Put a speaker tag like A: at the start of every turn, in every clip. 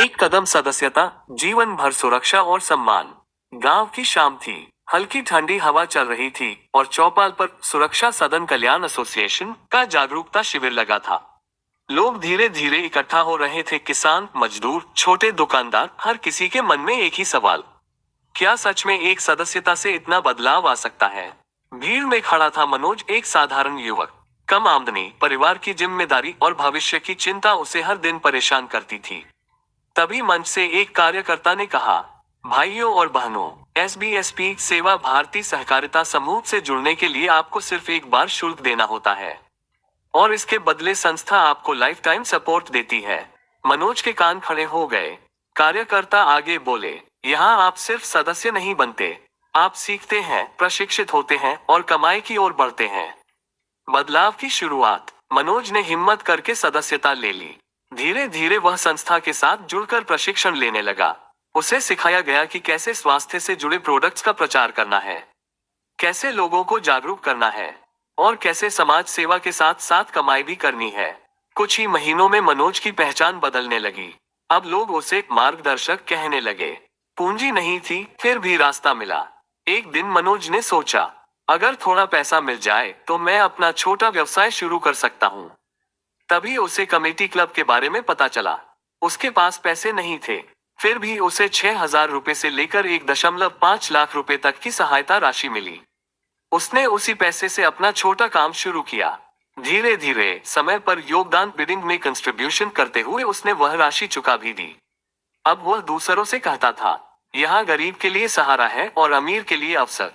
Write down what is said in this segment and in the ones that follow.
A: एक कदम सदस्यता, जीवन भर सुरक्षा और सम्मान। गांव की शाम थी। हल्की ठंडी हवा चल रही थी और चौपाल पर सुरक्षा सदन कल्याण एसोसिएशन का जागरूकता शिविर लगा था। लोग धीरे धीरे इकट्ठा हो रहे थे, किसान, मजदूर, छोटे दुकानदार, हर किसी के मन में एक ही सवाल, क्या सच में एक सदस्यता से इतना बदलाव आ सकता है? भीड़ में खड़ा था मनोज, एक साधारण युवक। कम आमदनी, परिवार की जिम्मेदारी और भविष्य की चिंता उसे हर दिन परेशान करती थी। तभी मंच से एक कार्यकर्ता ने कहा, भाइयों और बहनों, एसबीएसपी सेवा भारतीय सहकारिता समूह से जुड़ने के लिए आपको सिर्फ एक बार शुल्क देना होता है और इसके बदले संस्था आपको लाइफ टाइम सपोर्ट देती है। मनोज के कान खड़े हो गए। कार्यकर्ता आगे बोले, यहाँ आप सिर्फ सदस्य नहीं बनते, आप सीखते हैं, प्रशिक्षित होते हैं और कमाई की ओर बढ़ते हैं। बदलाव की शुरुआत। मनोज ने हिम्मत करके सदस्यता ले ली। धीरे धीरे वह संस्था के साथ जुड़कर प्रशिक्षण लेने लगा। उसे सिखाया गया कि कैसे स्वास्थ्य से जुड़े प्रोडक्ट्स का प्रचार करना है, कैसे लोगों को जागरूक करना है और कैसे समाज सेवा के साथ साथ कमाई भी करनी है। कुछ ही महीनों में मनोज की पहचान बदलने लगी। अब लोग उसे मार्गदर्शक कहने लगे। पूंजी नहीं थी, फिर भी रास्ता मिला। एक दिन मनोज ने सोचा, अगर थोड़ा पैसा मिल जाए तो मैं अपना छोटा व्यवसाय शुरू कर सकता हूँ। तभी उसे कमेटी क्लब के बारे में पता चला। उसके पास पैसे नहीं थे, फिर भी उसे 6,000 रुपए से लेकर 1.5 लाख रुपए तक की सहायता राशि मिली। उसने उसी पैसे से अपना छोटा काम शुरू किया। धीरे धीरे समय पर योगदान बिडिंग में कंट्रीब्यूशन करते हुए उसने वह राशि चुका भी दी। अब वह दूसरों से कहता था, यहाँ गरीब के लिए सहारा है और अमीर के लिए अवसर।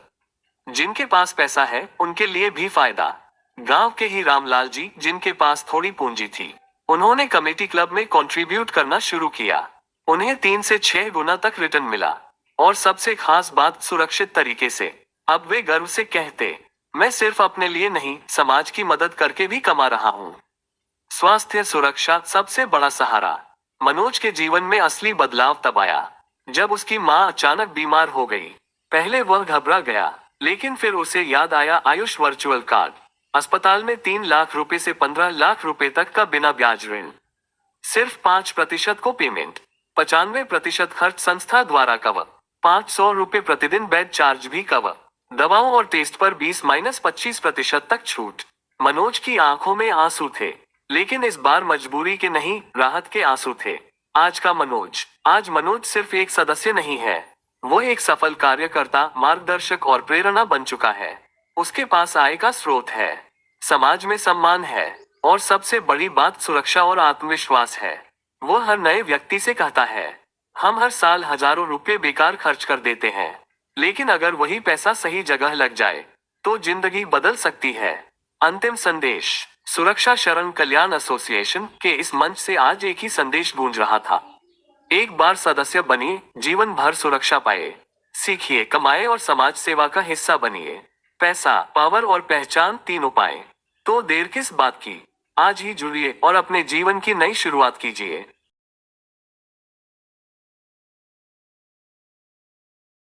A: जिनके पास पैसा है उनके लिए भी फायदा। गांव के ही रामलाल जी, जिनके पास थोड़ी पूंजी थी, उन्होंने कमेटी क्लब में कंट्रीब्यूट करना शुरू किया। उन्हें 3 से 6 गुना तक रिटर्न मिला और सबसे खास बात, सुरक्षित तरीके से। अब वे गर्व से कहते, मैं सिर्फ अपने लिए नहीं, समाज की मदद करके भी कमा रहा हूँ। स्वास्थ्य सुरक्षा सबसे बड़ा सहारा। मनोज के जीवन में असली बदलाव तब आया जब उसकी माँ अचानक बीमार हो गई। पहले वह घबरा गया, लेकिन फिर उसे याद आया आयुष वर्चुअल कार्ड। अस्पताल में 3 लाख रुपए से 15 लाख रुपए तक का बिना ब्याज ऋण, सिर्फ 5% को पेमेंट, 95% खर्च संस्था द्वारा कवर, 500 रुपए प्रतिदिन बेड चार्ज भी कवर, दवाओं और टेस्ट पर 20-25% तक छूट। मनोज की आंखों में आंसू थे, लेकिन इस बार मजबूरी के नहीं, राहत के आंसू थे। आज मनोज सिर्फ एक सदस्य नहीं है, वो एक सफल कार्यकर्ता, मार्गदर्शक और प्रेरणा बन चुका है। उसके पास आय का स्रोत है, समाज में सम्मान है और सबसे बड़ी बात सुरक्षा और आत्मविश्वास है। वो हर नए व्यक्ति से कहता है, हम हर साल हजारों रुपए बेकार खर्च कर देते हैं, लेकिन अगर वही पैसा सही जगह लग जाए तो जिंदगी बदल सकती है। अंतिम संदेश। सुरक्षा शरण कल्याण एसोसिएशन के इस मंच से आज एक ही संदेश गूंज रहा था, एक बार सदस्य बनिए, जीवन भर सुरक्षा पाए। सीखिए, कमाए और समाज सेवा का हिस्सा बनिए। पैसा, पावर और पहचान तीनों पाए तो देर किस बात की। आज ही जुड़िए और अपने जीवन की नई शुरुआत कीजिए।